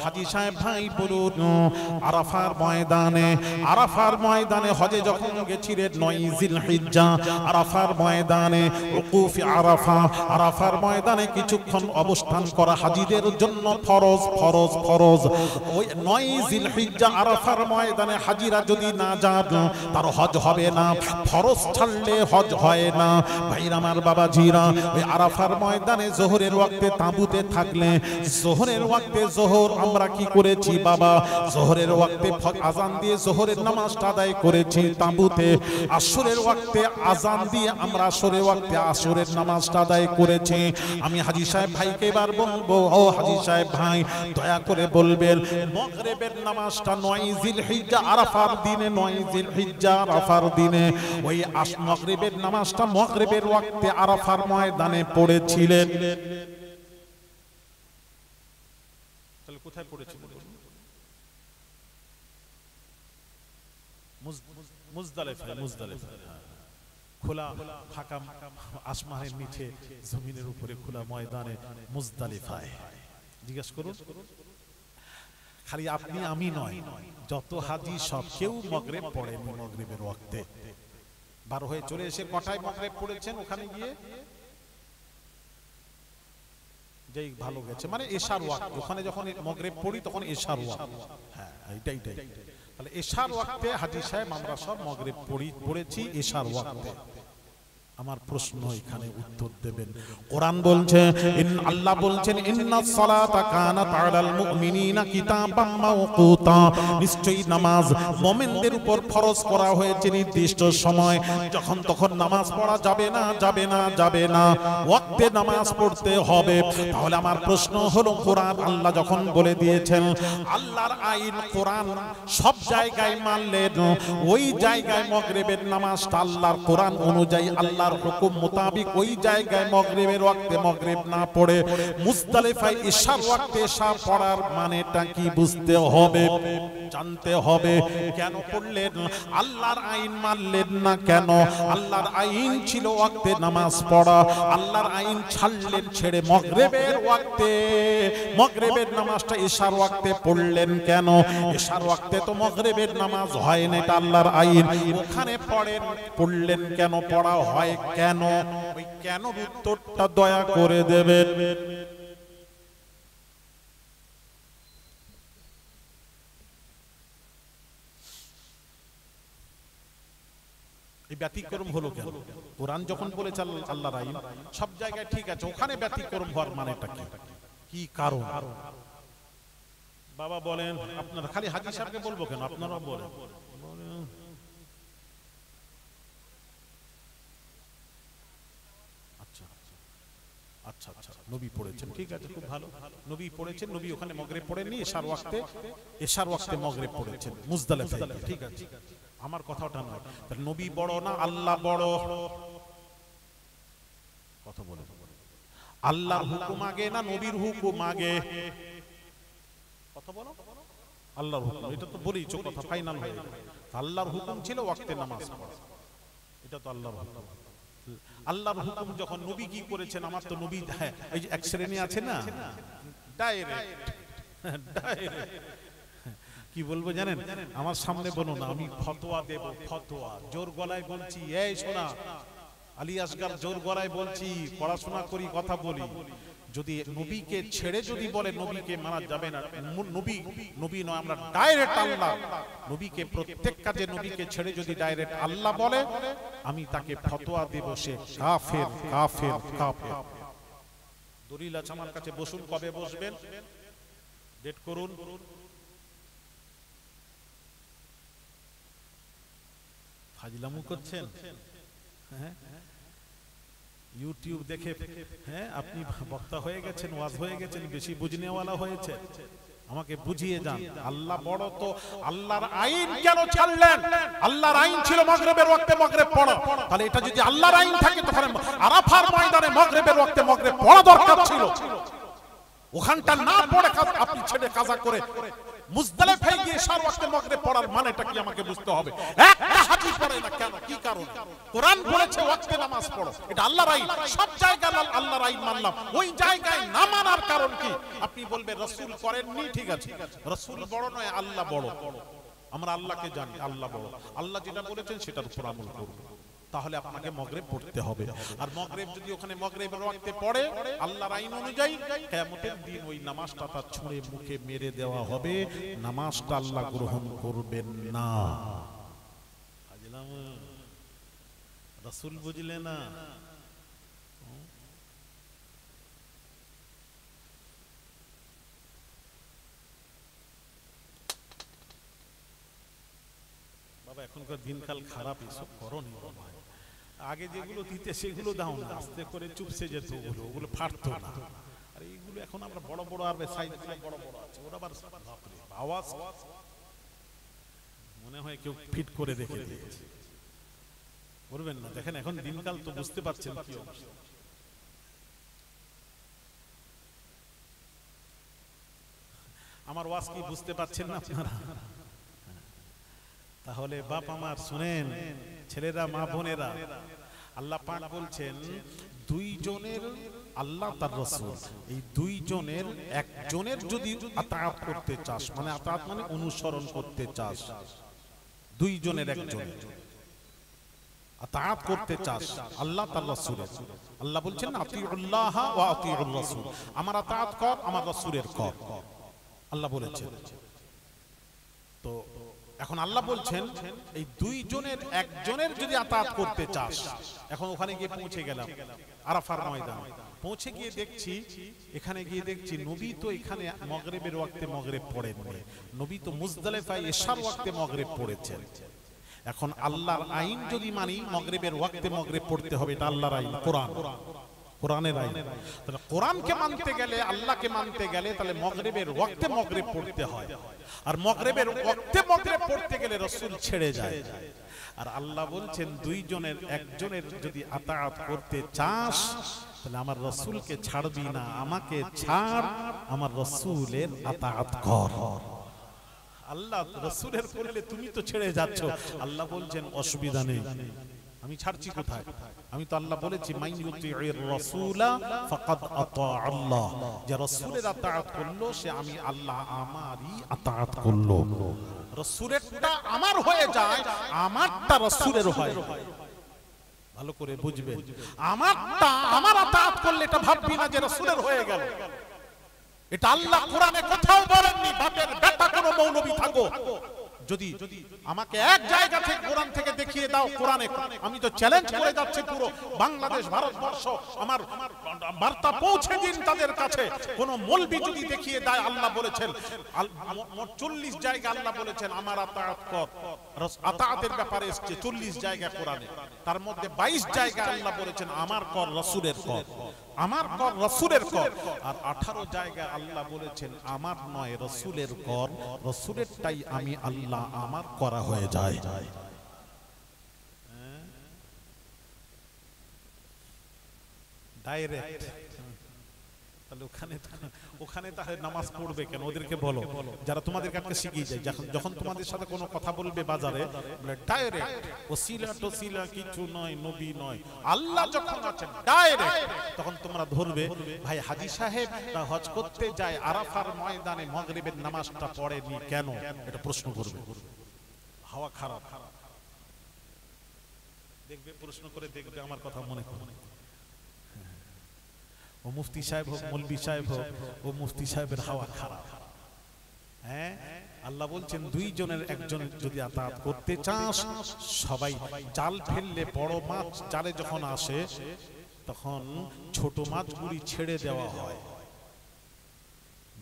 হাজী সাহেব ভাই বলুন, আরাফার ময়দানে হজে যখন গেছিলেন 9 জিলহিজ্জা, আরাফার ময়দানে উকুফ আরাফার ময়দানে কিছুক্ষণ অবস্থান করা হাজীদের জন্য ফরজ। ওই 9 জিলহিজ্জা আরাফার ময়দানে হাজীরা যদি না যান তার হজ হবে না, ফরজ ছাড়লে হজ হয় না। ভাইরা আমার, বাবাজিরা, ওই আরাফার ময়দানে জোহরের ওয়াক্তে তাঁবুতে থাকলে, জোহরের ওয়াক্তে জোহর আমরা কি করেছি বাবা, জোহরের ওয়াক্তে আজান দিয়ে জোহরের নামাজটা আদায় করেছি তাঁবুতে। আসরের ওয়াক্তে আজান দিয়ে আমরা আসরের ওয়াক্তে আসরের নামাজটা আদায় করেছি। আমি হাজী সাহেব ভাইকে এবার বলবো, ও হাজী সাহেব ভাই দয়া করে বলবেন, মাগরিবের নামাজটা 9 জিলহিজ্জা আরাফার দিনে, 9 জিলহিজ্জা আরাফার দিনে ওই মাগরিবের নামাজটা মাগরিবের ওয়াক্তে আরাফার ময়দানে পড়েছিলেন। তাহলে কোথায় পড়েছিলেন? মুজদালিফায়। খোলা ফাঁকা আসমানের নিচে, জমিনের উপরে খোলা ময়দানে মুজদালিফায়। জিজ্ঞেস করুন, খালি আপনি আমি নয়, যত হাজী সব কেউ মাগরিব পড়েনি। মাগরিবের ওয়াক্তে বার হয়ে চলে এসে কটায় মাগরিব পড়েছেন? ওখানে গিয়ে যেই ভালো গেছে, মানে এশার ওয়াক্ত, ওখানে যখন মাগরিব পড়ি তখন এশার ওয়াক্ত। হ্যাঁ, এইটাই। তাহলে এশার ওয়াক্তে হাজী সাহেব আমরা সব মাগরিব পড়েছি এশার ওয়াক্তে। আমার প্রশ্ন এখানে উত্তর দেবেন। কোরআন বলছে, আল্লাহ বলছেন, ইন্নাস সালাতা কানাত আলাল মুমিনিনা কিতাবাম মাওকুতা, নিশ্চয়ই নামাজ মুমিনদের উপর ফরজ করা হয়েছে নির্দিষ্ট সময়। যখন তখন নামাজ পড়া যাবে না, ওয়াক্তে নামাজ পড়তে হবে। তাহলে আমার প্রশ্ন হলো, কোরআন আল্লাহ যখন বলে দিয়েছেন, আল্লাহর আইন কোরআন সব জায়গায় মানলেন, ওই জায়গায় মাগরিবের নামাজটা আল্লাহর কোরআন অনুযায়ী আল্লাহর হুকুম মোতাবেক ওই জায়গায় মাগরিবের ওয়াক্তে মাগরিব না পড়ে মুজদালিফায় ইশার ওয়াক্তে ইশা পড়ার মানেটা কি বুঝতে হবে, জানতে হবে। কেন পড়লেন? আল্লাহর আইন মানলেন না কেন? আল্লাহর আইন ছিল ওয়াক্তে নামাজ পড়া, আল্লাহর আইন ছাড়লেন, ছেড়ে মাগরিবের ওয়াক্তে মাগরিবের নামাজটা ইশার ওয়াক্তে পড়লেন কেন? ইশার ওয়াক্তে তো মাগরিবের নামাজ হয় না, এটা আল্লাহর আইন। ওখানে পড়লেন কেন? পড়া হয় কেন? ওই কেন উত্তরটা দয়া করে দেবেন। এই ব্যতিক্রম হলো কেন? কোরআন যখন বলেছে আল্লাহর আইন সব জায়গায় ঠিক আছে, ওখানে ব্যতিক্রম হওয়ার মানেটা কি কারণ? বাবা বলেন, আপনারা খালি হাজী সাহেবকে বলবো কেন, আপনারা বলেন। আচ্ছা, নবী পড়েছেন, ঠিক আছে, খুব ভালো। নবী পড়েছেন, নবী ওখানে মাগরিব পড়েননি, এশার ওয়াক্তে মাগরিব পড়েছেন মুজদালিফায়, ঠিক আছে। আমার কথাটা নয়, নবী বড় না আল্লাহ বড়? কথা বলে, আল্লাহর হুকুম আগে না নবীর হুকুম আগে? কথা বলো। আল্লাহর হুকুম, এটা তো বলি, চোখ কথা ফাইনাল হয়ে গেল। আল্লাহর হুকুম ছিল ওয়াক্তে নামাজ পড়া, এটা তো আল্লাহর হুকুম। আল্লাহর হুকুম যখন, নবী কি করেছেন? আমার তো নবী, হ্যাঁ, এই যে এক শ্রেণী আছে না, ডাইরেক্ট কি বলবো জানেন? আমার সামনে বলো না, আমি ফতোয়া দেব, ফতোয়া জোর গলায় বলছি, এই শোনা আলী আসগার, জোর গলায় বলছি, পড়াশোনা করি, কথা বলি। যদি নবীকে ছেড়ে যদি বলে নবীকে মানা যাবে না, নবী নয়, আমরা ডাইরেক্ট আল্লাহ। নবীকে প্রত্যেক কাজে নবীকে ছেড়ে যদি ডাইরেক্ট আল্লাহ বলে, আমি তাকে ফতোয়া দেব সে কাফের। দলিল আছে আমার কাছে, বসুন। কবে বসবেন? ডেট করুন। ফাজলামু করছেন? হ্যাঁ, ইউটিউব দেখে হ্যাঁ আপনি বক্তা হয়ে গেছেন, ওয়াজ হয়ে গেছেন, বেশি বুঝনেওয়ালা হয়েছে। আমাকে বুঝিয়ে যান, আল্লাহ বড় তো আল্লাহর আইন কেন ছাড়লেন? আল্লাহর আইন ছিল মাগরিবের ওয়াক্তে মাগরিব পড়া। তাহলে এটা যদি আল্লাহর আইন থাকে, তাহলে আরাফার ময়দানে মাগরিবের ওয়াক্তে মাগরিব পড়া দরকার ছিল। ওখানটা না পড়ে আপনি ছেড়ে কাজা করে মুজদালিফায় গিয়ে ইশার ওয়াক্তে মাগরিব পড়ার মানেটা কি আমাকে বুঝতে হবে। একটা হাজি পড়ে না কেন? কি কারণ? কোরআন বলেছে ওয়াক্তে নামাজ পড়ো, এটা আল্লাহর আইন, সব জায়গায় আল্লাহর আইন মানলাম, ওই জায়গায় না মানার কারণ কি? আপনি বলবেন রাসূল করেননি, ঠিক আছে, রাসূল বড় নয়, আল্লাহ বড়। আমরা আল্লাহকে জানি, আল্লাহ বড়, আল্লাহ যেটা বলেছেন সেটার উপর আমল করব। তাহলে আপনাকে মাগরিব পড়তে হবে। আর মাগরিব যদি ওখানে মাগরিবের ওয়াক্তে পড়ে আল্লাহর আইন অনুযায়ী, কিয়ামতের দিন ওই নামাজটা তার ছুঁড়ে মুখে মেরে দেওয়া হবে, নামাজটা আল্লাহ গ্রহণ করবেন না। বুঝলাম? রাসূল বুঝলে না? বাবা এখনকার দিনকাল খারাপ, এসব করনি বাবা। আগে যেগুলো দিতে সেগুলো দাও না, আস্তে করে চুপসে যেত, ওগুলো ফাটতো না। আর এইগুলো এখন আমরা বড় বড় আর সাইজগুলো বড় বড় আছে, ওরা আবার বাপরে আওয়াজ মনে হয় কেউ ফিট করে রেখে দিয়েছে। করবেন না, দেখেন এখন দিনকাল তো বুঝতে পারছেন কি অবস্থা। আমার ওয়াজ কি বুঝতে পারছেন না আপনারা? তাহলে বাপ আমার শুনেন, ছেলেরা, মা বোনেরা, আল্লাহ পাক বলছেন দুইজনের, আল্লাহ তার রাসূল, এই দুইজনের একজনের যদি আতাত করতে চাস, মানে আতাত মানে অনুসরণ করতে চাস, দুইজনের একজনের আতাত করতে চাস আল্লাহ তার রাসূলের, আল্লাহ বলছেন আতিউল্লাহ ওয়া আতিউর রাসূল, আমার আতাত কর, আমার রাসূলের কর, আল্লাহ বলেছেন। তো এখন আল্লাহ বলছেন এই দুইজনের একজনের যদি আতাত করতে চাস, এখন ওখানে গিয়ে পৌঁছে গেলাম আরাফার ময়দানে, পৌঁছে গিয়ে দেখছি, এখানে গিয়ে দেখছি নবী তো এখানে মাগরিবের ওয়াক্তে মাগরিব পড়েননি, নবী তো মুজদালিফায় ইশার ওয়াক্তে মাগরিব পড়েছেন। এখন আল্লাহর আইন যদি মানি মাগরিবের ওয়াক্তে মাগরিব পড়তে হবে, এটা আল্লাহর আইন, কোরআন, কোরআনের আইন। তাহলে কোরআনকে মানতে গেলে, আল্লাহকে মানতে গেলে তাহলে মাগরিবের ওয়াক্তে মাগরিব পড়তে হয়। আর মাগরিবের ওয়াক্তে মাগরিব পড়তে গেলে রাসূল ছেড়ে যায়। আর আল্লাহ বলছেন দুইজনের একজনের যদি আতাত করতে চাস তাহলে আমার রাসূলকে ছাড়বি না, আমাকে ছাড়, আমার রাসূলের আতাত কর। আল্লাহ রাসূলের করলে তুমি তো ছেড়ে যাচ্ছ, আল্লাহ বলছেন অসুবিধা নেই, আমি ছাড়ছি কোথায়? আমি তো আল্লাহ বলেছি মান ইউতিউর রাসূলা ফাকাদ আতা আল্লাহ, যে রাসূলের আতাত করলো সে আমি আল্লাহ আমারই আতাত করলো। রাসূলেরটা আমার হয়ে যায়, আমারটা রাসূলের হয়। ভালো করে বুঝবেন, আমারটা আমার আতাত করলে এটা ভাববি না যে রাসূলের হয়ে গেল। এটা আল্লাহ কোরআনে কোথাও বলেননি বাপের বেটা কোন মৌলবী থাকো, যদি আমাকে এক জায়গা থেকে কোরআন থেকে দেখিয়ে দাও কোরআনে, আমি তো চ্যালেঞ্জ করে যাচ্ছি পুরো বাংলাদেশ ভারতবর্ষ, আমার বার্তা পৌঁছে দিন তাদের কাছে। কোন মৌলবী যদি দেখিয়ে দেয় আল্লাহ বলেছেন 40 জায়গা আল্লাহ বলেছেন আমার আতাত কর, আতাতের ব্যাপারে এসেছে 40 জায়গা কোরআনে, তার মধ্যে 22 জায়গা আল্লাহ বলেছেন আমার কর, রাসূলের কর, আমার কর, রাসূলের কর। আর 18 জায়গা আল্লাহ বলেছেন আমার নয় রাসূলের কর, রাসূলেরটাই আমি আল্লাহ আমার করা হয়ে যায়। ডাইরেক্ট। তাহলে ওখানে তাহলে নামাজ পড়বে কেন? ওদেরকে বলো যারা তোমাদের কাছে শিখিয়ে যায়, যখন তোমাদের সাথে কোনো কথা বলবে বাজারে, বলে ডাইরেক্ট, ওসিলা টসিলা কিছু নয়, নবী নয়, আল্লাহ যখন আছেন ডাইরেক্ট, তখন তোমরা ধরবে ভাই হাজী সাহেব হজ করতে যায় আরাফার ময়দানে মাগরিবের নামাজটা পড়েনি কেন, এটা প্রশ্ন করবে। হাওয়া খারাপ, দেখবে প্রশ্ন করে দেখবে, আমার কথা মনে করে। ও মুফতি সাহেব হোক, মৌলবী সাহেব হোক, ও মুফতি সাহেবের হাওয়া খারাপ। হ্যাঁ, আল্লাহ বলছেন দুইজনের একজন যদি আতাত করতে চাস, সবাই জাল ফেললে বড় মাছ জালে যখন আসে তখন ছোট মাছগুলি ছেড়ে দেওয়া হয়।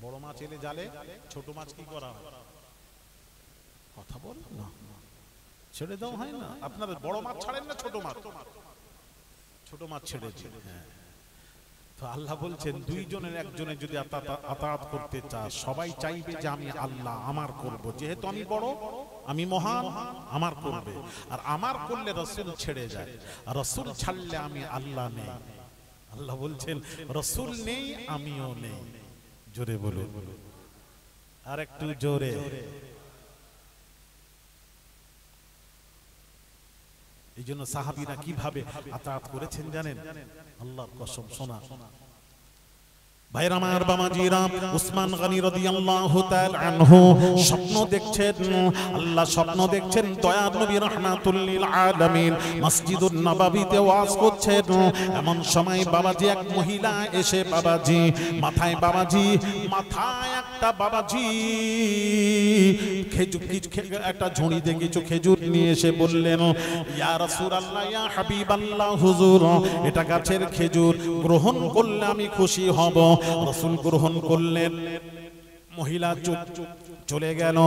বড় মাছ এলে জালে, ছোট মাছ কি করা হয়? কথা বল না, ছেড়ে দেওয়া হয় না? আপনারা বড় মাছ ছাড়েন না ছোট মাছ? ছোট মাছ ছেড়েছে। হ্যাঁ, তো আল্লাহ বলছেন দুইজনের একজনের যদি আতাত করতে চাস, সবাই চাইবে যে আমি আল্লাহ আমার করব, যেহেতু আমি বড়, আমি মহান, আমার করবে। আর আমার করলে রাসূল ছেড়ে যায়, আর রাসূল ছাড়লে আমি আল্লাহ নেই। আল্লাহ বলছেন রাসূল নেই, আমিও নেই। জোরে বলো, আর একটু জোরে। এই জন্য সাহাবীরা কিভাবে আতাত করেছেন জানেন? আল্লাহর কসম শোনা ভাইরা আমার বাবাজিরা, উসমান গনি রাদিয়াল্লাহু তাআলা আনহু স্বপ্ন দেখছেন, আল্লাহ স্বপ্ন দেখছেন দয়ার নবী রাহমাতুল লিল আলামিন মসজিদুন নববীতে ওয়াজ করছেন। এমন সময় বাবাজি এক মহিলা এসে বাবাজি মাথায় একটা বাবাজি খেজুর একটা ঝুড়িতে কিছু খেজুর নিয়ে এসে বললেন, ইয়া রাসূলুল্লাহ ইয়া হাবিবাল্লাহ হুজুর, এটা গাছের খেজুর, গ্রহণ করলে আমি খুশি হব। রাসূল গ্রহণ করলেন, মহিলা চলে গেল।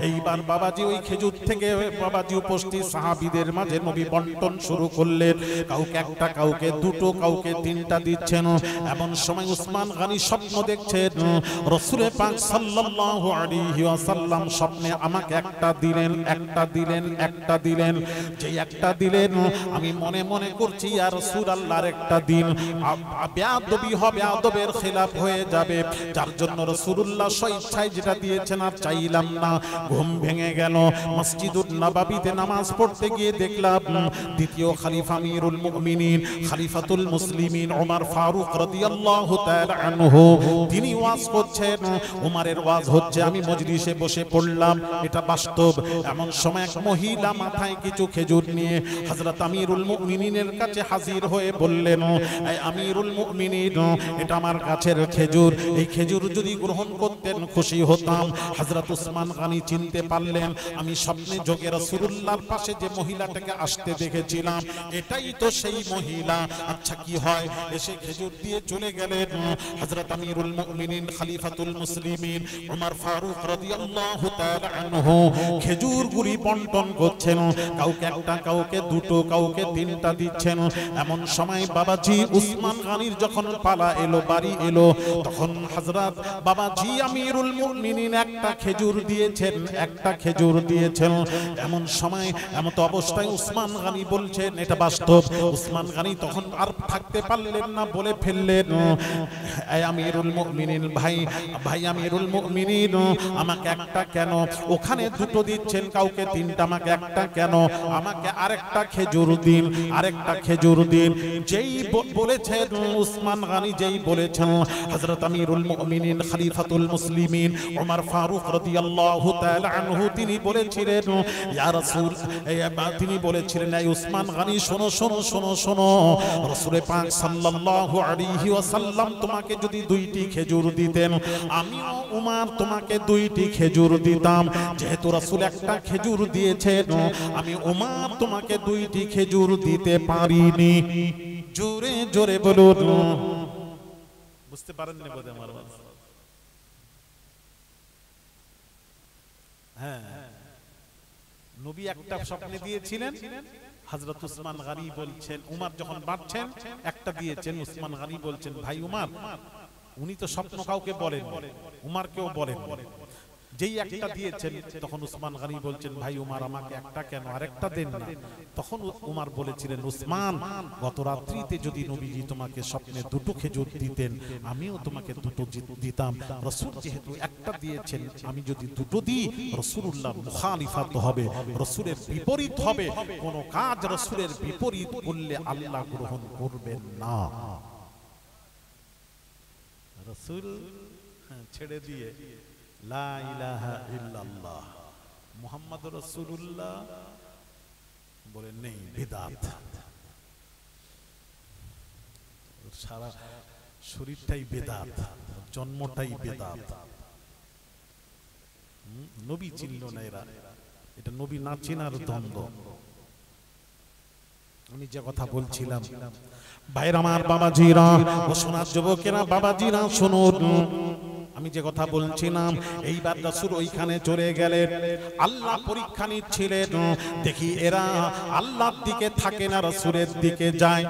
এইবার বাবাজি ওই খেজুর থেকে বাবাজি উপস্থিত সাহাবীদের মাঝে নবী বন্টন শুরু করলেন। কাউকে একটা, কাউকে দুটো, কাউকে তিনটা দিচ্ছেন। এমন সময় উসমান গনি স্বপ্ন দেখছেন, রাসূল পাক সাল্লাল্লাহু আলাইহি ওয়াসাল্লাম স্বপ্নে আমাকে একটা দিলেন, যেই একটা দিলেন আমি মনে মনে করছি ইয়া রাসূলুল্লাহর একটা দিন বেয়াদবি হবে, আদবের খেলাফ হয়ে যাবে, যার জন্য রাসূলুল্লাহ স্বেচ্ছায় যেটা দিয়েছেন আর চাইলাম না। ঘুম ভেঙে গেল। মসজিদুন নববীতে নামাজ পড়তে গিয়ে দেখলাম দ্বিতীয় খলিফা আমিরুল মুমিনিন খলিফাতুল মুসলিমিন ওমর ফারুক রাদিয়াল্লাহু তাআলা আনহু তিনি ওয়াজ করছেন। ওমরের ওয়াজ হচ্ছে, আমি মজলিসে বসে পড়লাম, এটা বাস্তব। এমন সময় এক মহিলা মাথায় কিছু খেজুর নিয়ে হযরত আমিরুল মুমিনিনের কাছে হাজির হয়ে বললেন, এই আমিরুল মুমিনিন, এটা আমার গাছের খেজুর, এই খেজুর যদি গ্রহণ করতেন খুশি হতাম। হযরত উসমান গনি চিনতে পারলেন, আমি স্বপ্নে যোগে রাসূলুল্লাহর পাশে যে মহিলাটাকে আসতে দেখেছিলাম এটাই তো সেই মহিলা। আচ্ছা কি হয়, এসে খেজুর দিয়ে চলে গেলেন। হযরত আমিরুল মুমিনিন খলিফাতুল মুসলিমিন ওমর ফারুক রাদিয়াল্লাহু তাআলা আনহু খেজুরগুলি বন্টন করছেন, কাউকে একটা, কাউকে দুটো, কাউকে তিনটা দিচ্ছেন। এমন সময় বাবাজি উসমান গনির যখন পালা এলো, বাড়ি এলো, তখন হযরত বাবাজি আমিরুল মুমিনিন একটা খেজুর দিয়েছেন। এমন সময় এমত অবস্থায় উসমান গনি বলছেন, এটা বাস্তব। উসমান গনি তখন আর থাকতে পারলেন না, বলে ফেললেন, এই আমিরুল মুমিনিন, ভাই আমিরুল মুমিনিন, আমাকে একটা কেন? ওখানে দুটো দিচ্ছেন, কাউকে তিনটা, আমাকে একটা কেন? আমাকে আরেকটা খেজুর দিন। যেই বলেছেন উসমান গনি, যেই বলেছেন হযরত আমিরুল মুমিনিন খলিফাতুল মুসলিমিন ওমর ফারুক রাদিয়াল্লাহু তাআলা আনহু তিনি বলেছিলেন, ইয়া রাসূল, তিনি বলেছিলেন, এই উসমান গনি শোনো, রাসূল পাক সাল্লাল্লাহু আলাইহি ওয়াসাল্লাম তোমাকে যদি দুইটি খেজুর দিতেন, আমিও উমর তোমাকে দুইটি খেজুর দিতাম। যেহেতু রাসূল একটা খেজুর দিয়েছেন, আমি উমর তোমাকে দুইটি খেজুর দিতে পারিনি। জোরে জোরে বলুন। বুঝতে পারেন না বোধহয় আমার কথা? হ্যাঁ, নবী একটা স্বপ্নে দিয়েছিলেন, হযরত উসমান গনি বলছেন, উমর যখন বাড়ছেন একটা দিয়েছেন, উসমান গনি বলছেন, ভাই উমর, উনি তো স্বপ্ন কাউকে বলেন, উমরকেও বলেন, যেই একটা দিয়েছেন তখন উসমান গনি বলছেন, ভাই উমর, আমাকে একটা কেন, আরেকটা দেন না। তখন উমর বলেছিলেন, উসমান, গত রাত্রিতে যদি নবীজি তোমাকে স্বপ্নে দুটো খেজুর দিতেন, আমিও তোমাকে দুটো দিতাম। রাসূল যেহেতু একটা দিয়েছেন, আমি যদি দুটো দিই, রাসূলুল্লাহ মুখালিফাত হবে, রাসূলের বিপরীত হবে। কোন কাজ রাসূলের বিপরীত করলে আল্লাহ গ্রহণ করবেন না। রাসূল ছেড়ে দিয়ে লা ইলাহা ইল্লাল্লাহ মুহাম্মাদুর রাসূলুল্লাহ বলে নেই, বিদআত। সারা শরীরটাই বিদআত, জন্মটাই বিদআত। নবী চিনল না এরা, এটা নবী না চিনার দ্বন্দ্ব। আমি যে কথা বলছিলাম, ভাইরা আমার, বাবাজিরা ও সোনার যুবকেরা, বাবাজিরা শুনুন, আমি যে কথা বলছিলাম, এইবার রাসূল ওইখানে চলে গেলেন। আল্লাহ পরীক্ষা নিচ্ছিলেন, দেখি এরা আল্লাহর দিকে থাকে না, রাসূলের দিকে যায়।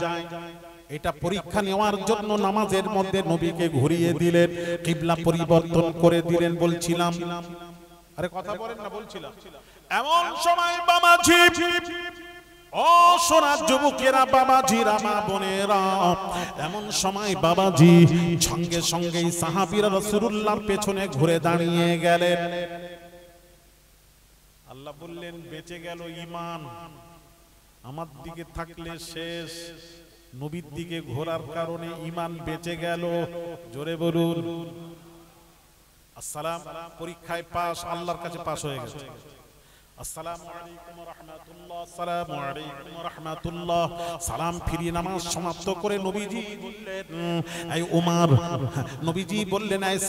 এটা পরীক্ষা নেওয়ার জন্য নামাজের মধ্যে নবীকে ঘুরিয়ে দিলেন, কিবলা পরিবর্তন করে দিলেন। বলছিলাম, আরে কথা বলেন না, বলছিলাম, এমন সময় বাবাজি, ও সোনার যুবকেরা, বাবাজিরা, মা বোনেরা, এমন সময় বাবাজি সঙ্গে সঙ্গেই সাহাবীরা রাসূলুল্লাহর পেছনে ঘুরে দাঁড়িয়ে গেলেন। আল্লাহ বললেন, বেঁচে গেল ঈমান। আমার দিকে থাকলে শেষ, নবীর দিকে ঘোরার কারণে ঈমান বেঁচে গেল। জোরে বলুন আসসালাম। পরীক্ষায় পাস, আল্লাহর কাছে পাস হয়ে গেছে। আসসালামু আলাইকুম ওয়া রাহমাতুল্লাহ, আসসালামু আলাইকুম ওয়া রাহমাতুল্লাহ। সালাম ফিরিয়ে নামাজ সমাপ্ত করে নবীজি বললেন, এই ওমর, নবীজি বললেন, এই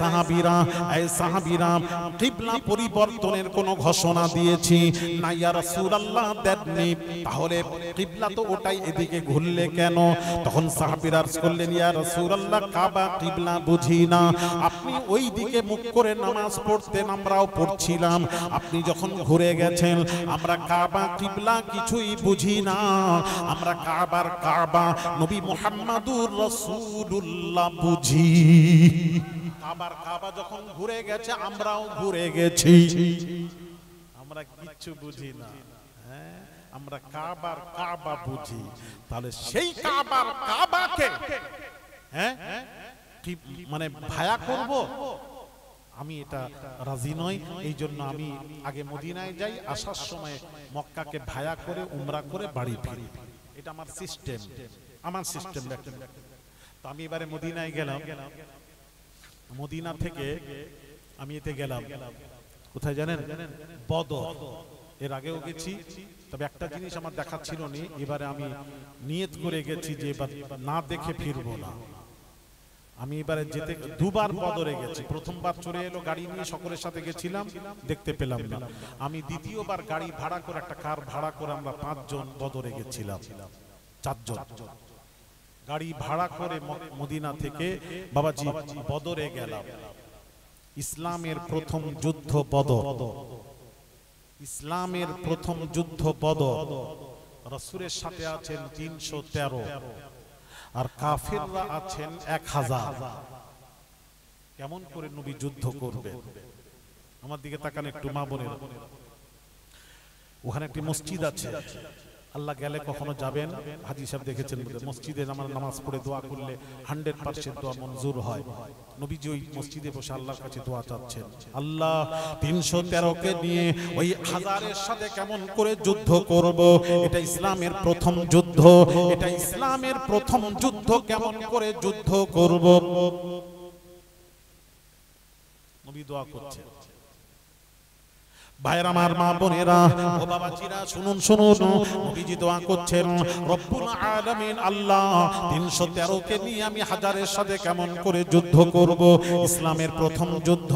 সাহাবীরা, কিবলা পরিবর্তনের কোন ঘোষণা দিয়েছি না ইয়া রাসূলুল্লাহ? দেননি। তাহলে কিবলা তো ওটাই, এদিকে ঘুরলে কেন? তখন সাহাবীরা আরজ করলেন, ইয়া রাসূলুল্লাহ, কাবা কিবলা বুঝি না, আপনি ওই দিকে মুখ করে নামাজ পড়তেন, আমরাও পড়ছিলাম, আপনি যখন ঘুরে গেছেন আমরা কাবা কিবলা কিছুই বুঝি না, আমরা কাবা নবী মুহাম্মাদুর রাসূলুল্লাহ বুঝি। কাবা যখন ঘুরে গেছে আমরাও ঘুরে গেছি, আমরা কিচ্ছু বুঝি না। হ্যাঁ, আমরা কাবা বুঝি। তাহলে সেই কাবাকে হ্যাঁ কি মানে ভায়া করব? আমি এটা রাজি নই। এই জন্য আমি আগে মদিনায় যাই, আসার সময় মক্কাকে ভায়া করে উমরা করে বাড়ি ফিরি। এটা আমার সিস্টেম, তো আমি এবারে মদিনায় গেলাম। মদিনা থেকে আমি এতে গেলাম কোথায় জানেন? বদর। এর আগেও গেছি, তবে একটা জিনিস আমার দেখা ছিল না, এবারে আমি নিয়ত করে গেছি যে এবার না দেখে ফিরবো না। আমি এবারে যেতে দুবার বদরে গেছি। প্রথমবার চলে এলো গাড়ি নিয়ে, সকলের সাথে গেছিলাম, দেখতে পেলাম না। আমি দ্বিতীয়বার গাড়ি ভাড়া করে, একটা কার ভাড়া করে আমরা 5 জন বদরে গেছিলাম, 4 জন গাড়ি ভাড়া করে মদিনা থেকে বাবাজি বদরে গেলাম। ইসলামের প্রথম যুদ্ধ বদর, ইসলামের প্রথম যুদ্ধ বদর। রাসূলের সাথে আছেন 313 আর কাফেররা আছেন 1000। কেমন করে নবী যুদ্ধ করবে? আমার দিকে তাকান একটু মা বোনেরা। ওখানে একটি মসজিদ আছে, আল্লাহ গেলে কখনো যাবেন, হাজী সাহেব দেখেছেন, মসজিদে নামাজ পড়ে দোয়া করলে 100% দোয়া মঞ্জুর হয়। নবীজি ওই মসজিদে বসে আল্লাহর কাছে দোয়া চাচ্ছেন, আল্লাহ 313 কে নিয়ে ওই 1000-এর সাথে কেমন করে যুদ্ধ করব? এটা ইসলামের প্রথম যুদ্ধ, এটা ইসলামের প্রথম যুদ্ধ, কেমন করে যুদ্ধ করব? নবী দোয়া করছেন। ভাইরা আমার, মা বোনেরা, ও বাবাজিরা, শুনুন নবীজি দোয়া করছেন, রব্বুল আলামিন আল্লাহ 313 কে নিয়ে আমি 1000-এর সাথে কেমন করে যুদ্ধ করব? ইসলামের প্রথম যুদ্ধ।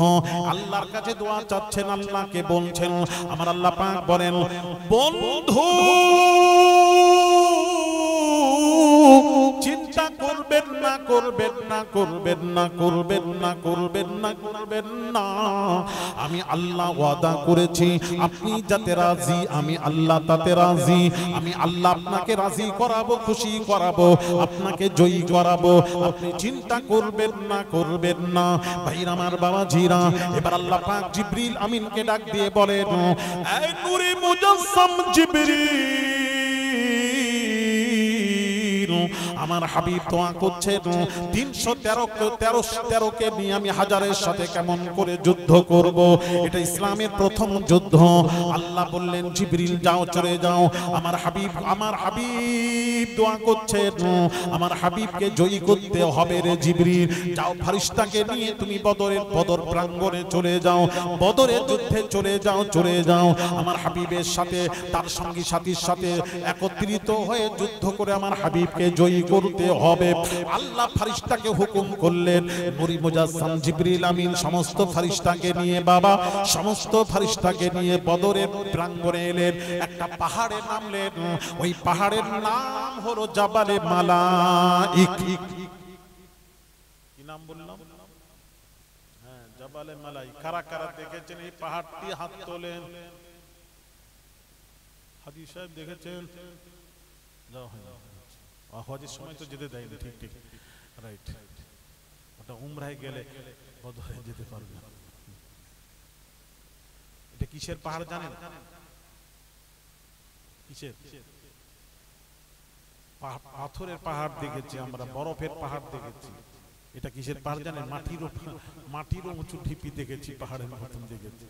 আল্লাহর কাছে দোয়া চাচ্ছেন, আল্লাহকে বলছেন, আমার আল্লাহ পাক বলেন, বন্ধু চিন্তা করবেন না, করবেন না, করবেন না, করবেন না, করবেন না, করবেন না। আমি আল্লাহ ওয়াদা করেছি, আপনি যাতে রাজি, আমি আল্লাহ তাতে রাজি। আমি আল্লাহ আপনাকে রাজি করাবো, খুশি করাবো, আপনাকে জয়ী করাবো। আপনি চিন্তা করবেন না, করবেন না। ভাইরা আমার, বাবাজিরা, এবার আল্লাহ পাক জিবরিল আমিনকে ডাক দিয়ে বলেন, এই নূরে মুজাসসাম জিবরিল, আমার হাবিব দোয়া করছেন, 313 কে নিয়ে আমি 1000-এর সাথে কেমন করে যুদ্ধ করব? এটা ইসলামের প্রথম যুদ্ধ। আল্লাহ বললেন, জিবরিল যাও, চলে যাও। আমার হাবিব দোয়া করছেন, আমার হাবিবকে জয়ী করতে হবে রে জিবরিল। যাও, ফেরেশতাকে নিয়ে তুমি বদর প্রাঙ্গণে চলে যাও, বদরের যুদ্ধে চলে যাও। আমার হাবিবের সাথে, তার সঙ্গী সাথীর সাথে একত্রিত হয়ে যুদ্ধ করে আমার হাবিবকে জয়ী করতে হবে। আল্লাহ ফেরেশতাকে হুকুম করলেন, নূরে মুজাসসাম জিবরিল আমিন সমস্ত ফেরেশতাকে নিয়ে, বাবা সমস্ত ফেরেশতাকে নিয়ে বদরের প্রাঙ্গণে এলেন। একটা পাহাড়ে নামলেন, ওই পাহাড়ের নাম হলো জাবালে মালাইক। কি নাম বললাম? হ্যাঁ, জাবালে মালাইক। কারা কারা দেখেছেন এই পাহাড়টি? হাত তোলেন। হাজী সাহেব দেখেছেন? যাও, হজের সময় তো যেতে দেয়নি। ঠিক রাইট। ওটা উমরায় গেলে বদরে যেতে পারবে। এটা কিসের পাহাড় জানেন? কিসের? পাথরের পাহাড় দেখেছি আমরা, বরফের পাহাড় দেখেছি। এটা কিসের পাহাড় জানেন? মাটিরও উঁচু ঢিপি দেখেছি, পাহাড়ের মতন দেখেছি।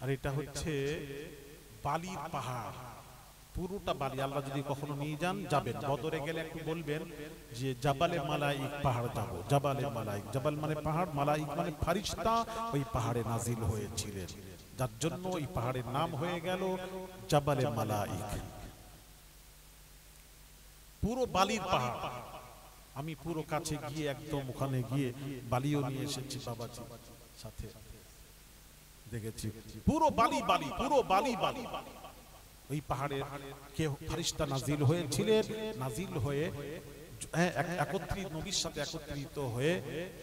আর এটা হচ্ছে বালির পাহাড়। পুরোটা বালি। আল্লাহ যদি কখনো নিয়ে যান, যাবেন। বদরে গেলে একটু বলবেন যে জাবালে মালাইক, পাহাড় যাব। জাবালে মালাইক, জাবাল মানে পাহাড়, মালাইক মানে ফারিস্তা ওই পাহাড়ে নাজিল হয়েছিলেন, যার জন্য ওই পাহাড়ের নাম হয়ে গেল জাবালে মালাইক। পুরো বালির পাহাড়। আমি পুরো কাছে গিয়ে একদম ওখানে গিয়ে বালিও নিয়ে এসেছি বাবাজি সাথে, দেখেছি পুরো বালি বালি, পুরো বালি বালি। ওই পাহাড়ে কে ফারিস্তা নাজিল হয়েছিলেন, নাজিল হয়ে একত্রিত নবীর সাথে একত্রিত হয়ে,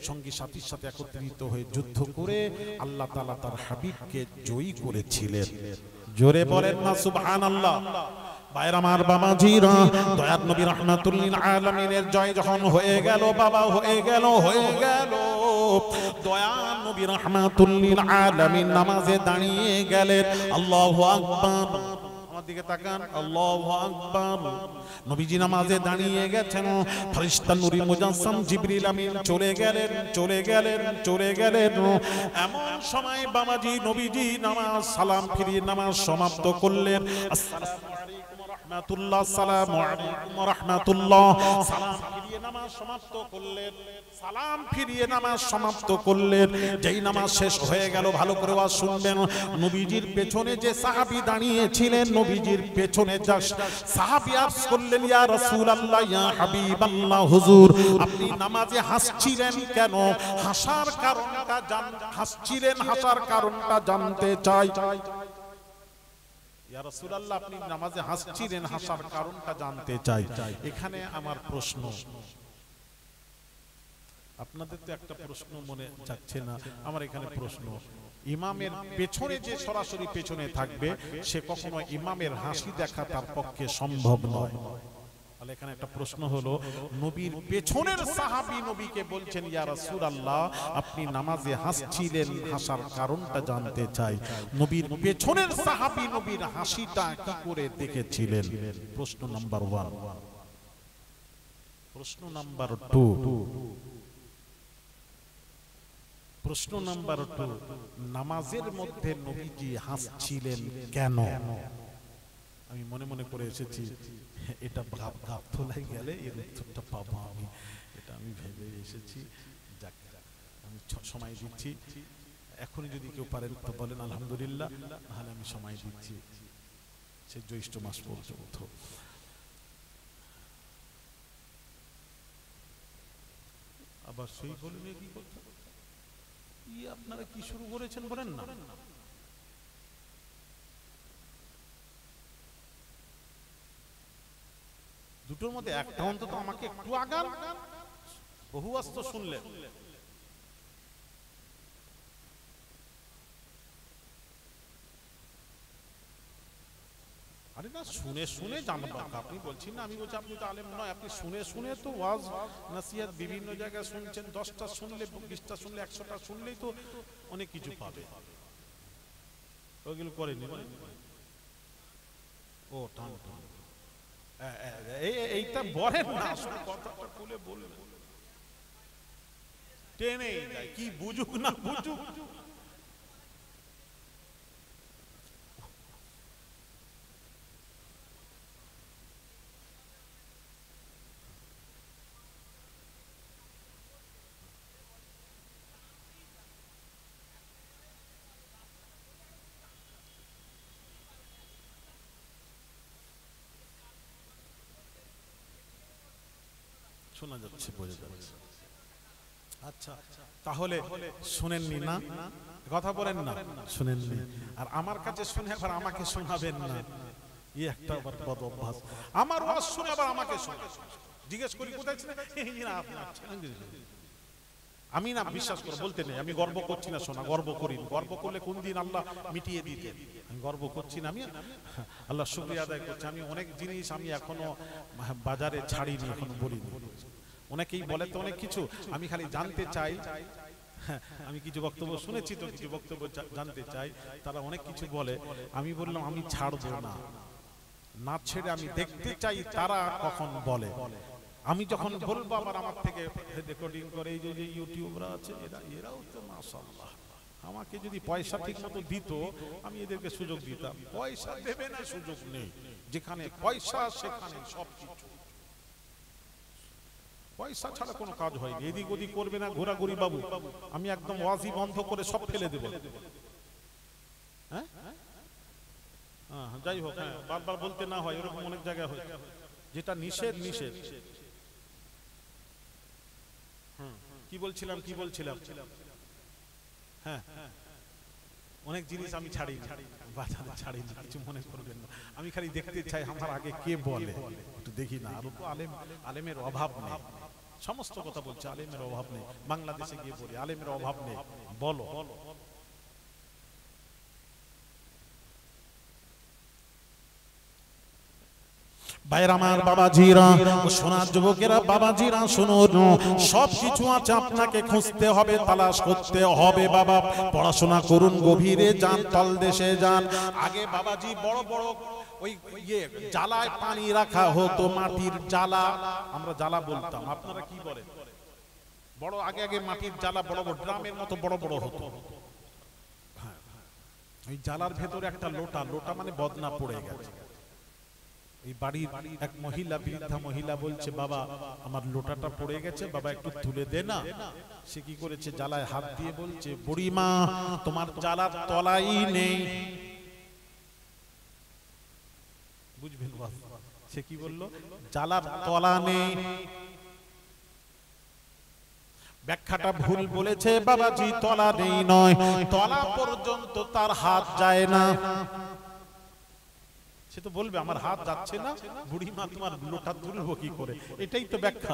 সঙ্গী সাথীর সাথে একত্রিত হয়ে যুদ্ধ করে আল্লাহ তাআলা তার হাবিবকে জয়ী করেছিলেন। জোরে বলেন না সুবহানাল্লাহ। ভাইরা আমার, বাবাজিরা, দয়ার নবী রাহমাতুল লিল আলামিনের জয় যখন হয়ে গেল বাবা, হয়ে গেল দয়ার নবী রাহমাতুল লিল আলামিন নামাজে দাঁড়িয়ে গেলেন। আল্লাহু আকবার, দিকে তাকান, আল্লাহু আকবার। নবীজি নামাজে দাঁড়িয়ে গেছেন, ফেরেশতা নূরে মুজাসসাম জিবরিল আমিন চলে গেলেন। এমন সময় বাবাজি নবীজি নামাজ সালাম ফিরিয়ে নামাজ সমাপ্ত করলেন। আসসালামু আলাইকুম ওয়া রাহমাতুল্লাহ, আসসালামু আলাইকুম ওয়া রাহমাতুল্লাহ। সালাম ফিরিয়ে নামাজ সমাপ্ত করলেন। যেই নামাজ শেষ হয়ে গেল, ভালো করে ওয়াজ শুনবেন, নবীজির পেছনে যে সাহাবী দাঁড়িয়ে ছিলেন, নবীজির পেছনে যা সাহাবী আরজ করলেন, ইয়া রাসূলুল্লাহ, ইয়া হাবিবাল্লাহ, হুজুর আপনি নামাজে হাসছিলেন কেন? হাসার কারণটা জানতে চাই। ইয়া রাসূলুল্লাহ, আপনি নামাজে হাসছিলেন, হাসার কারণটা জানতে চাই। এখানে আমার প্রশ্ন, আপনাদের তো একটা প্রশ্ন মনে যাচ্ছে না, আমার এখানে প্রশ্ন, ইমামের পেছনে যে সরাসরি পেছনে থাকবে সে কখনো ইমামের হাসি দেখা তার পক্ষে সম্ভব নয়। তাহলে এখানে একটা প্রশ্ন হলো, নবীর পেছনের সাহাবী নবীকে বলছেন, ইয়া রাসূলুল্লাহ আপনি নামাজে হাসছিলেন, হাসার কারণটা জানতে চাই। নবীর পেছনের সাহাবী নবীর হাসিটা কি করে দেখেছিলেন? প্রশ্ন নাম্বার 1। প্রশ্ন নাম্বার 2, নামাজের মধ্যে নবীজি হাসছিলেন কেন? আমি মনে মনে করে এসেছি, এটা ভাব তোলাই গেলে এর উত্তরটা পাবো আমি, এটা আমি ভেবে এসেছি। যাক, আমি সময় দিচ্ছি, এখনই যদি কেউ পারেন তো বলেন আলহামদুলিল্লাহ, তাহলে আমি সময় দিচ্ছি সে জ্যৈষ্ঠ মাস পর্যন্ত। আবার সেই বলেন কি কথা, আপনারা কি শুরু করেছেন বলেন না? দুটোর মধ্যে একটা অন্তত আমাকে একটু আগান। বহু আস্ত শুনলেন, আরে না, শুনে শুনে জানবা। আপনি বলছেন না, আমি বলছি আপনি তো আলেম নয়, আপনি শুনে শুনে তো ওয়াজ নসিহত বিভিন্ন জায়গায় শুনছেন। 10টা শুনলে, 20টা শুনলে, 100টা শুনলেই তো অনেক কিছু পাবে। ওইগুলো করেনি ও টান টান, এইটা বলেন না, আসলে কথাটা খুলে বলবেন, টেনে যায় কি বুঝুক না বুঝুক। শোনা যাচ্ছে, বোঝা যাচ্ছে। আচ্ছা, তাহলে শুনেননি না, কথা বলেন না, শুনেননি, আর আমার কাছে শুনে আবার আমাকে শোনাবেন না, এই একটা আবার বদ অভ্যাস। আমার ওয়াজ শুনে আবার আমাকে শোনা, জিজ্ঞেস করি কোথায় ছিলেন, আমি না বিশ্বাস করে বলতে নেই, আমি গর্ব করছি না, শোনা গর্ব করি। গর্ব করলে কোন দিন আল্লাহ মিটিয়ে দিতেন। আমি গর্ব করছি না, আমি আল্লাহ শুকরিয়া আদায় করছি। আমি অনেক জিনিস আমি এখনো বাজারে ছাড়িনি, এখনো বলিনি। অনেকেই বলে তো অনেক কিছু, আমি খালি জানতে চাই। আমি কিছু বক্তব্য শুনেছি তো, কিছু বক্তব্য জানতে চাই। তারা অনেক কিছু বলে, আমি বললাম আমি ছাড়বো না, না ছেড়ে আমি দেখতে চাই তারা কখন বলে। আমি যখন বলবো আবার আমার থেকে রেকর্ডিং করে, এই যে ইউটিউবরা আছে, এরাও তো মাশাআল্লাহ আমাকে যদি পয়সা ঠিক মতো দিত আমি এদেরকে সুযোগ দিতাম, পয়সা দেবে না, সুযোগ নেই। যেখানে পয়সা সেখানে সবকিছু, পয়সা ছাড়া কোনো কাজ হয়নি। এদিক ওদিক করবে না, ঘোরাঘুরি বাবু, আমি একদম ওয়াজি বন্ধ করে সব ফেলে দেব। হ্যাঁ যাই হোক, হ্যাঁ বারবার বলতে না হয়, এরকম অনেক জায়গায় হয়, যেটা নিষেধ নিষেধ। কি বলছিলাম হ্যাঁ অনেক জিনিস আমি ছাড়িনি, বাজারে ছাড়িনি, কিছু মনে করবেন না। আমি খালি দেখতে চাই আমার আগে কে বলে, একটু দেখি না। আরো তো আলেমের অভাব নেই, সমস্ত কথা বলছে আলেমের অভাব নেই। বাংলাদেশে গিয়ে বলি আলেমের অভাব নেই, বলো। ভাইরা আমার, বাবাজিরা ও সোনার যুবকেরা, বাবাজিরা শুনুন, সব কিছু আছে, আপনাকে খুঁজতে হবে, তালাশ করতে হবে। বাবা পড়াশোনা করুন, গভীরে যান, তল দেশে যান। আগে বাবাজি বড় বড় ওই জ্বালায় পানি রাখা হতো, মাটির জ্বালা, আমরা জ্বালা বলতাম, আপনারা কি বলেন? বড় আগে মাটির জ্বালা, বড় বড় ড্রামের মতো বড় বড় হতো। ওই জ্বালার ভেতরে একটা লোটা মানে বদনা পড়ে গেছে। এই বাড়ির এক মহিলা, বৃদ্ধা মহিলা বলছে, বাবা আমার লোটাটা পড়ে গেছে, বাবা একটু তুলে দে না। সে কি করেছে, জ্বালায় হাত দিয়ে বলছে, বুড়িমা তোমার জ্বালার তলাই নেই। বুঝবেন, সে কি বলল, জ্বালার তলা নেই। ব্যাখ্যাটা ভুল বলেছে বাবাজি, তলা নেই নয়, তলা পর্যন্ত তার হাত যায় না। সে তো বলবে আমার হাত যাচ্ছে না, বুড়িমা তোমার লোটা তুলবো কি করে, এটাই তো ব্যাখ্যা।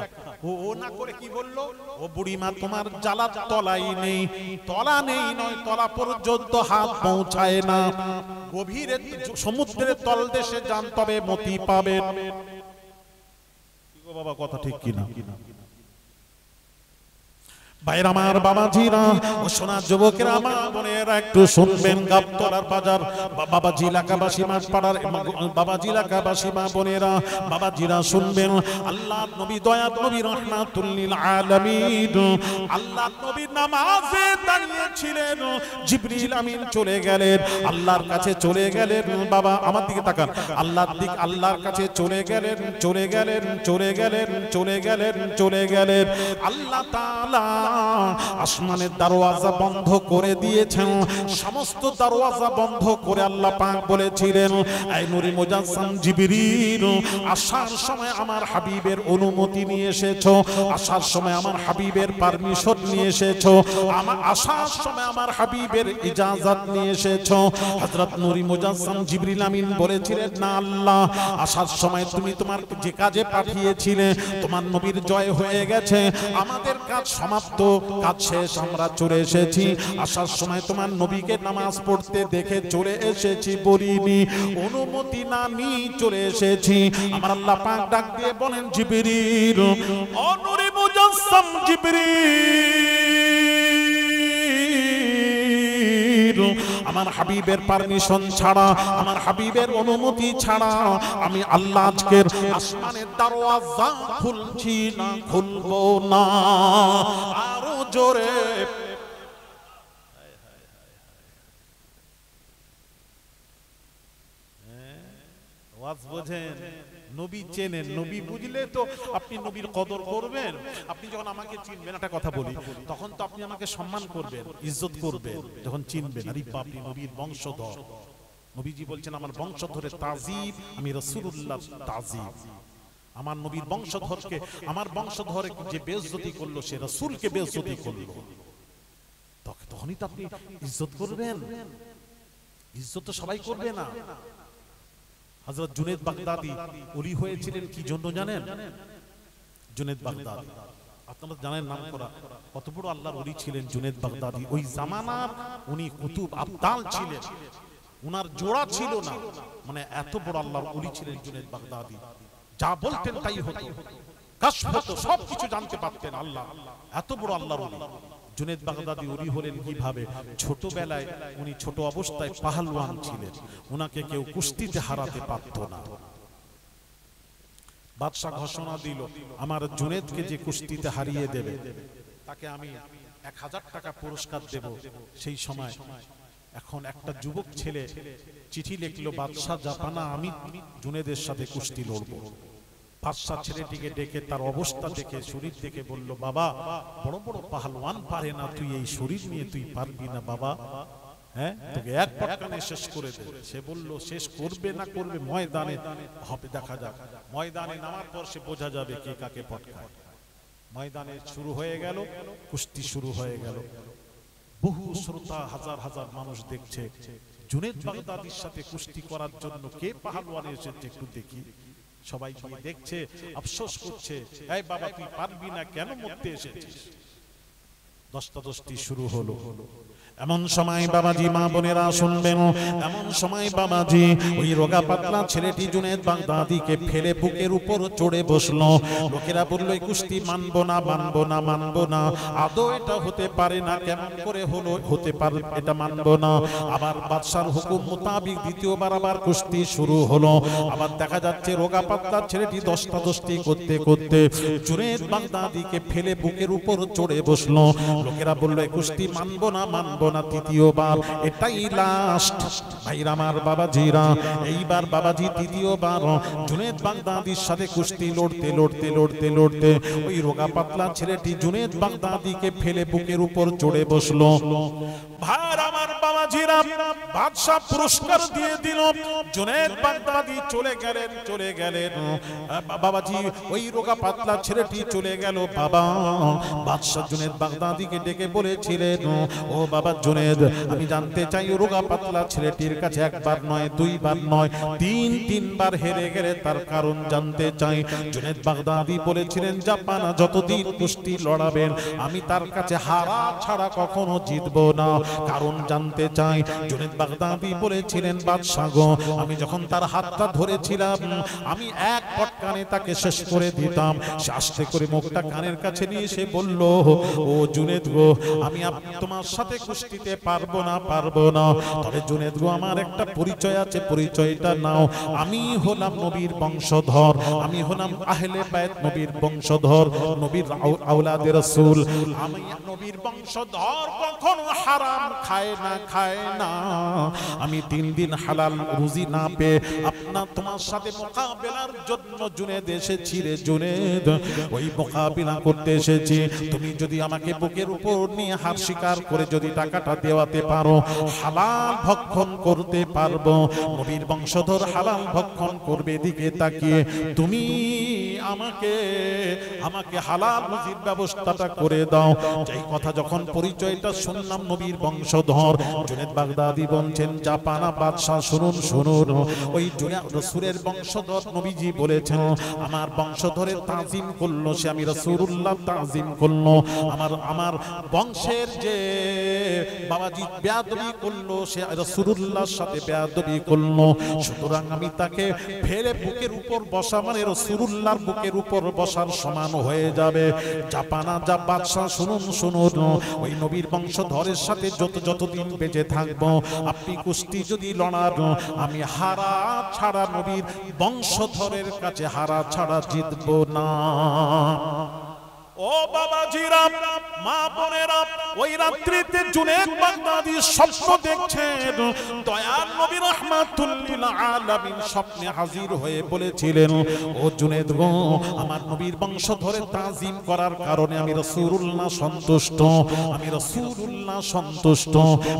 ও না করে কি বললো, ও বুড়িমা তোমার জ্বালার তলাই নেই, তলা নেই নয়, তলা পর্যন্ত হাত পৌঁছায় না। গভীরে সমুদ্রের তলদেশে যান, তবে মতি পাবেন। বাবা কথা ঠিক কিনা? ভাইরা আমার, বাবাজিরা ও সোনার যুবকেরা, মা বোনেরা একটু শুনবেন। গাবতলার বাজার বাবাজি এলাকাবাসী, মাঠপাড়ার বাবাজি এলাকাবাসী মা বোনেরা, বাবাজিরা শুনবেন। আল্লাহর নবী, দয়ার নবী, রাহমাতুল লিল আলামিন, আল্লাহর নবী নামাজে দাঁড়িয়েছিলেন, জিবরিল আমিন চলে গেলেন, আল্লাহর কাছে চলে গেলেন। বাবা আমার দিকে তাকান, আল্লাহর কাছে চলে গেলেন। আল্লাহ তাআলা আসমানের দরওয়াজা বন্ধ করে দিয়েছেন। সমস্ত দরওয়াজা বন্ধ করে আল্লাহ পাক বলেছিলেন, এই নূরে মুজাসসাম জিবরিল, আসার সময় আমার হাবিবের অনুমতি নিয়ে এসেছো, আসার সময় আমার হাবিবের পারমিশন নিয়ে এসেছো, আমার আসার সময় আমার হাবিবের ইজাজত নিয়ে এসেছো। হযরত নূরে মুজাসসাম জিবরিল আমিন বলেছিলেন, না আল্লাহ, আসার সময় তুমি তোমার যে কাজে পাঠিয়েছিলে, তোমার নবীর জয় হয়ে গেছে, আমাদের কাজ সমাপ্ত, কাজ শেষ, আমরা চলে এসেছি। আসার সময় তোমার নবীকে নামাজ পড়তে দেখে চলে এসেছি বলিনি, অনুমতি না নিয়ে চলে এসেছি। আমার আল্লাহ পাক ডাক দিয়ে বলেন, জিবরিল, ও নূরে মুজাসসাম জিবরিল, আমার হাবিবের পারমিশন ছাড়া, আমার হাবিবের অনুমতি ছাড়া আমি আল্লাহ আজকের আসমানের দরওয়াজা খুলছি না, খুলবো না। আরো জোরে, ওয়াজ বোঝেন, নবী চেনেন, নবী বুঝলে তো আপনি নবীর কদর করবেন। আপনি যখন আমাকে চিনবেন, একটা কথা বলি, তখন তো আপনি আমাকে সম্মান করবেন, ইজ্জত করবেন, যখন চিনবেন। আরে আপনি নবীর বংশধর, নবীজি বলছেন আমার বংশধরের তাজিব, আমি রাসূলুল্লাহ তাজিব। আমার নবীর বংশধরকে, আমার বংশধরে যে বেইজ্জতি করলো, সে রাসূলকে বেইজ্জতি করলো, তখনই তো আপনি ইজ্জত করবেন। ইজ্জত তো সবাই করবে না। হযরত জুনেদ বাগদাদি ওলি হয়েছিলেন কি জন্য জানেন? জুনেদ বাগদাদি আপনারা জানেন, নাম করা, কত বড় আল্লাহর ওলি ছিলেন জুনেদ বাগদাদি। ওই জামানার উনি কুতুব আবদাল ছিলেন, উনার জোড়া ছিল না, মানে এত বড় আল্লাহর ওলি ছিলেন জুনেদ বাগদাদি। যা বলতেন তাই হতো, কাশফ হতো, সবকিছু জানতে পারতেন আল্লাহ, এত বড় আল্লাহর ওলি। জুনেদ বাগদাদি ওলি হলেন কিভাবে? ছোটবেলায় উনি ছোট অবস্থায় পাহলওয়ান ছিলেন, উনাকে কেউ কুস্তিতে হারাতে পারত না। বাদশা ঘোষণা দিল, আমার জুনেদকে যে কুস্তিতে হারিয়ে দেবে তাকে আমি 1000 টাকা পুরস্কার দেব। সেই সময় এখন একটা যুবক ছেলে চিঠি লিখলো, বাদশাহ জাপানা আমি জুনেদের সাথে কুস্তি লড়বো। বাদশাহ ছেলেটিকে ডেকে তার অবস্থা দেখে, শরীর দেখে বলল, বাবা বড় বড় পাহলওয়ান পারে না, তুই এই শরীর নিয়ে তুই পারবি না বাবা, হ্যাঁ তোকে এক পটকানে শেষ করে দেব। সে বলল শেষ করবে না করবে ময়দানে হবে, দেখা যাক। ময়দানে নামার পর সে বোঝা যাবে কে কাকে পটকায়। ময়দানে শুরু হয়ে গেল, কুস্তি শুরু হয়ে গেল। বহু শ্রোতা, হাজার হাজার মানুষ দেখছে জুনেদ বাগদাদির সাথে কুস্তি করার জন্য কে পাহলওয়ান এসেছে একটু দেখি। সবাই গিয়ে দেখছে, আফসোস করছে, এই বাবা তুই পারবি না, কেন মরতে এসেছিস? দস্তাদস্তি শুরু হলো। এমন সময় বাবাজি, মা বোনেরা শুনবেন, এমন সময় বাবাজি ওই রোগা পাতলা ছেলেটি জুনেদ বাগদাদিকে ফেলে বুকের উপর চড়ে বসলো। লোকেরা বলল এই কুস্তি মানবো না, মানবো না, মানবো না, আদৌ এটা হতে পারে না, কেমন করে হলো, হতে পারে, এটা মানবো না। আবার বাদশার হুকুম মোতাবিক দ্বিতীয়বার আবার কুস্তি শুরু হলো। আবার দেখা যাচ্ছে রোগা পাতলা ছেলেটি দস্তাদস্তি করতে করতে জুনেদ বাগদাদিকে ফেলে বুকের উপর চড়ে বসলো। লোকেরা বলল এই কুস্তি মানবো না, মানবো না, তৃতীয়বার, এটাই লাস্ট। ভাইরা আমার, বাবাজিরা, এইবার বাবাজি তৃতীয়বার জুনেদ বাগদাদির সাথে কুস্তি লড়তে লড়তে লড়তে লড়তে ওই রোগা পাতলা ছেলেটি জুনেদ বাগদাদিকে ফেলে বুকের উপর চড়ে বসলো। ভাইরা আমার, বাবাজিরা, বাদশা পুরস্কার দিয়ে দিল। জুনেদ বাগদাদি চলে গেলেন, চলে গেলেন। বাবাজি ওই রোগা পাতলা ছেলেটি চলে গেল। বাবা বাদশা জুনেদ বাগদাদিকে ডেকে বলেছিলেন, ও বাবা জুনেদ, আমি জানতে চাই রোগা পাতলা ছেলেটির কাছে একবার নয়, দুইবার নয়, তিনবার হেরে গেলে তার কারণ জানতে চাই। জুনেদ বাগদাদি বলেছিলেন, জাপানা যতদিন কুস্তি লড়াবেন আমি তার কাছে হারা ছাড়া কখনো জিতবো না, কারণ জানতে চাই। জুনেদ বাগদাদি বলেছিলেন, বাদশা গো, আমি যখন তার হাতটা ধরেছিলাম আমি এক পটকানে তাকে শেষ করে দিতাম। সে আস্তে করে মুখটা কানের কাছে নিয়ে সে বলল, ও জুনেদ গো, আমি তোমার সাথে কুস্তিতে পারবো না, পারবো না, তবে জুনেদ গো আমার একটা পরিচয় আছে, পরিচয়টা নাও। আমি হলাম নবীর বংশধর, আমি হলাম আহলে বাইত নবীর বংশধর, নবীর আওলাদে রাসূল। আমি নবীর বংশধর, কখনো হারাম খায় না, খায় না। আমি 3 দিন হালাল রুজি না পেয়ে তোমার সাথে মোকাবেলার জন্য জুনেদ এসেছি রে জুনেদ, ওই মোকাবিলা করতে এসেছি। তুমি যদি আমাকে বুকের উপর নিয়ে হার স্বীকার করে যদি টাকাটা দেওয়াতে পারো, হালাল ভক্ষণ করতে পারবো। নবীর বংশধর হালাল ভক্ষণ করবে, দিকে তাকিয়ে তুমি আমাকে হালাল রুজির ব্যবস্থাটা করে দাও। এই কথা যখন পরিচয়টা শুনলাম নবীর বংশধর, জুনেদ বাগদাদি বলছেন, জাপানা বাদশা শুনুন, শুনুন, ওই রাসূলের বংশধর নবীজি বলেছেন, আমার বংশধরের তাজিম করলো সে, আমি রাসূলুল্লাহ তাজিম করলো। আমার বংশের যে বাবাজি বেয়াদবি করলো সে রাসূলুল্লাহর সাথে বেয়াদবি করলো। সুতরাং আমি তাকে ফেলে বুকের উপর বসা মানে রাসূলুল্লাহর বুকের উপর বসার সমান হয়ে যাবে। জাপানা যা বাদশা শুনুন, শুনুন, ওই নবীর বংশধরের সাথে যতদিন বেঁচে থাকবো আপনি কুস্তি যদি লড়ান, আমি হারা ছাড়া নবীর বংশধরের কাছে হারা ছাড়া জিতবো না। ও বাবাজিরা, মা বোনেরা, ওই রাত্রিতে জুনেদ বাগদাদি স্বপ্ন দেখছেন। দয়ার নবী রাহমাতুল লিল আলামিন স্বপ্নে হাজির হয়ে বলেছিলেন, ও জুনেদ গো, আমার নবীর বংশধরের তাজিম করার কারণে আমি রাসূলুল্লাহ সন্তুষ্ট, আমি রাসূলুল্লাহ সন্তুষ্ট।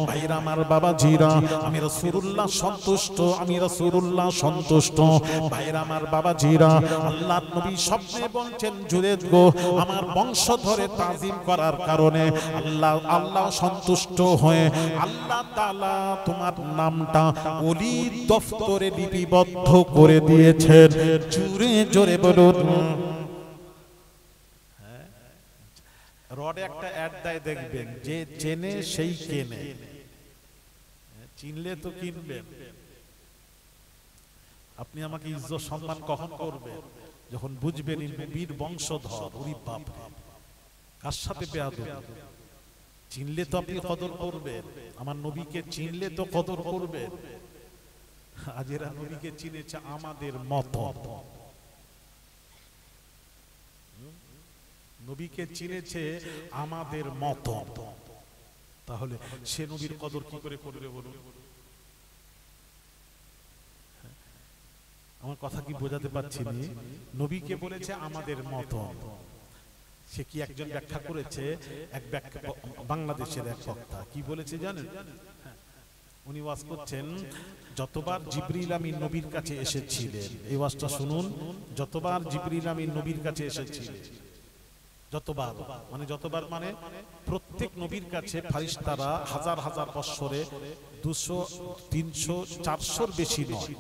ভাইরা আমার, বাবাজিরা, আমি রাসূলুল্লাহ সন্তুষ্ট, আমি রাসূলুল্লাহ সন্তুষ্ট। ভাইরা আমার, বাবাজিরা, আল্লাহর নবী স্বপ্নে বলছেন, জুনেদ গো, আমার বংশধরে তাজিম করার কারণে আল্লাহ সন্তুষ্ট হয়ে আল্লাহ তাআলা তোমার নামটা ওলির দফতরে লিপিবদ্ধ করে দিয়েছেন। জোরে জোরে বলুন। রডে একটা অ্যাড দেয়, দেখবেন, যে চেনে সেই কেনে, চিনলে তো কিনবেন। আপনি আমাকে ইজ্জত সম্মান কখন করবেন? যখন বুঝবেন নবীর বংশধর। ওরে বাপ রে, কার সাথে বেয়াদবি! চিনলে তো আপনি কদর করবেন, আমার নবীকে চিনলে তো কদর করবেন। আজ এরা নবীকে চিনেছে আমাদের মত। নবীকে চিনেছে আমাদের মতো, তাহলে সে নবীর কদর কি করে করবে বলুন? আমার কথা কি বোঝাতে পারছি না? নবীকে বলেছে আমাদের মতো। সে কি একজন ব্যাখ্যা করেছে, এক ব্যাখ্যা বাংলাদেশের এক বক্তা কি বলেছে জানেন? উনি ওয়াজ করছেন, যতবার জিবরিল আমিন নবীর কাছে এসেছিলেন, এই ওয়াজটা শুনুন, যতবার জিবরিল আমিন নবীর কাছে এসেছিলেন, যতবার মানে প্রত্যেক নবীর কাছে ফেরেশতারা হাজার হাজার বৎসরে 200, 300, 400 বেশি নয়,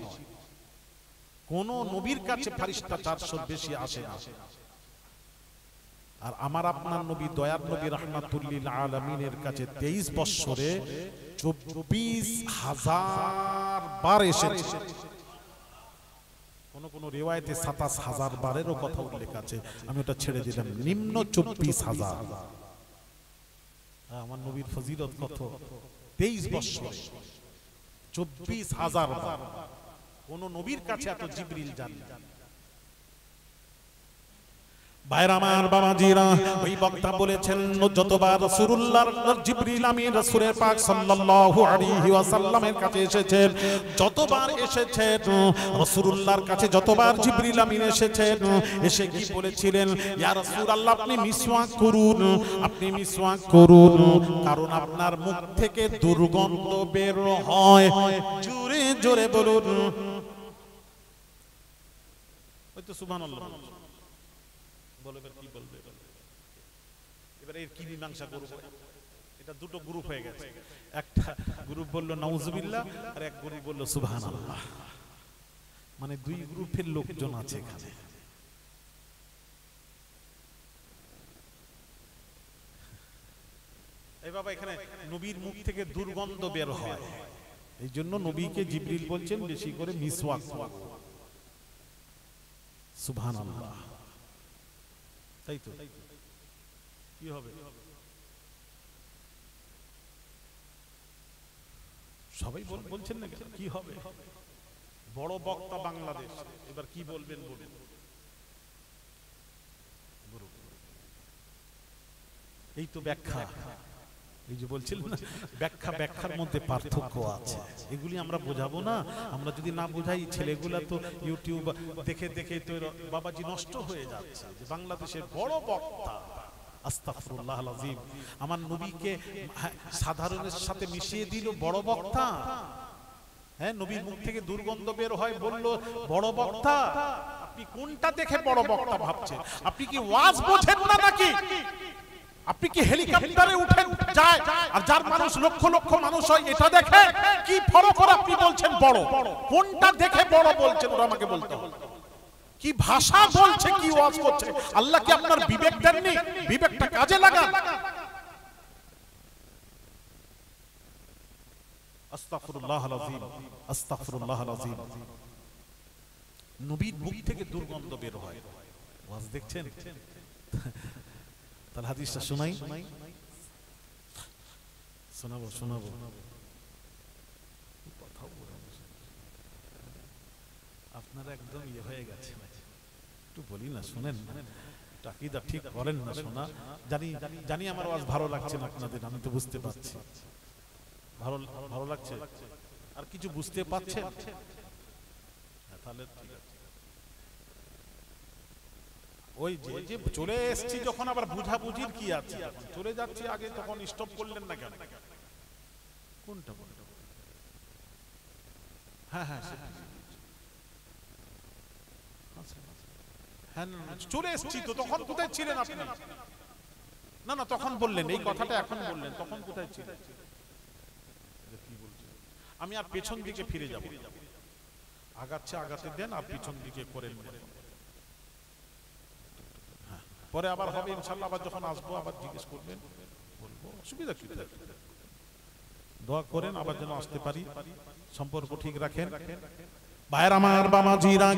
কোন নবীর কাছে ফেরেশতা 400 বেশি আসে না। আর আমার আপনার নবী দয়ার নবী রাহমাতুল লিল আলামিনের কাছে 23 বৎসরে 24,000 বার এসেছে। কোন কোন রিওয়ায়েতে 27,000 বারেরও কথা উল্লেখ আছে, আমি ওটা ছেড়ে দিলাম, নিম্ন 24,000। আমার নবীর ফজিলত কত? 23 বৎসরে 24,000 বার। কোন নবীর কাছে এত জিবরিল যান না। ভাইরা আমার, বাবাজিরা, ওই বক্তা বলেছেন যতবার রাসূলুল্লাহর জিবরিল আমিন রাসূলের পাক সাল্লাল্লাহু আলাইহি ওয়াসাল্লামের কাছে এসেছেন, যতবার এসেছেন রাসূলুল্লাহর কাছে, যতবার জিবরিল আমিন এসেছেন, এসে কি বলেছিলেন? ইয়া রাসূলুল্লাহ, আপনি মিসওয়াক করুন, আপনি মিসওয়াক করুন, কারণ আপনার মুখ থেকে দুর্গন্ধ বের হয়। জোরে জোরে বলুন, ওই তো সুবহানাল্লাহ বলে। কি বলবে এবারে? এর কি মীমাংসা করব? এটা দুটো গ্রুপ হয়ে গেছে, একটা গ্রুপ বলল নাউজুবিল্লাহ, আর এক গ্রুপ বলল সুবহানাল্লাহ। মানে দুই গ্রুপের লোকজন আছে এখানে। এই বাবা, এখানে নবীর মুখ থেকে দুর্গন্ধ বের হয়, এই জন্য নবীকে জিবরিল বলছেন বেশি করে মিসওয়াক করো। সুবহানাল্লাহ, তাই তো? কি হবে? সবাই বলছেন না কি হবে? বড় বক্তা বাংলাদেশ, এবার কি বলবেন বলুন? এই তো ব্যাখ্যা, এই যে বলছিলেন না, ব্যাখ্যার মধ্যে পার্থক্য আছে, এগুলি আমরা বোঝাবো না। আমরা যদি না বোঝাই, ছেলেগুলা তো ইউটিউব দেখে দেখে তো বাবাজি নষ্ট হয়ে যাচ্ছে। যে বাংলাদেশের বড় বক্তা, আস্তাগফিরুল্লাহ আযীম, আমার নবীকে সাধারণের সাথে মিশিয়ে দিল বড় বক্তা। হ্যাঁ, নবীর মুখ থেকে দুর্গন্ধ বের হয়, বলল বড় বক্তা। আপনি কোনটা দেখে বড় বক্তা ভাবছেন? আপনি কি ওয়াজ বোঝেন না নাকি? আপনি কি হেলিকপ্টারে উঠেন যায়, আর যার মানুষ লক্ষ লক্ষ মানুষ হয় এটা দেখে? কি ফরক করে আপনি বলছেন বড়? কোনটা দেখে বড় বলছেন ওরা আমাকে বলতে হবে। কি ভাষা বলছে, কি ওয়াজ করছে? আল্লাহ কি আপনার বিবেক দেননি? বিবেকটা কাজে লাগান। আস্তাগফিরুল্লাহল আযীম, আস্তাগফিরুল্লাহল আযীম। নবীর মুখ থেকে দুর্গন্ধ বের হয়, ওয়াজ দেখছেন? তাহলে হাদিসটা শোনাই, শোনাবো। আপনারা একদম ইয়ে হয়ে গেছে, একটু বলি না, শুনেন, টাকিদা ঠিক করেন না। শোনা জানি আমার ওয়াজ ভালো লাগছে না আপনাদের, আমি তো বুঝতে পারছি। ভালো লাগছে? আর কিছু বুঝতে পারছেন? তাহলে ওই যে চলে এসেছি যখন, আবার বুঝাবুঝির কি আছে? চলে যাচ্ছি আগে, তখন স্টপ করলেন না কেন? কোনটা? হ্যাঁ, চলে এসেছি তো, তখন কোথায় ছিলেন আপনি? না, তখন বললেন এই কথাটা, এখন বললেন, তখন কোথায় ছিলেন? আমি আর পেছন দিকে ফিরে যাব, আগাতে দেন, আর পিছন দিকে করেন। পরে আবার হবে ইনশাআল্লাহ, আবার যখন আসবো আবার জিজ্ঞেস করবেন, বলবো, অসুবিধা কি? দোয়া করেন আবার যেন আসতে পারি, সম্পর্ক ঠিক রাখেন। ভাইরা আমার, বাবাজিরা।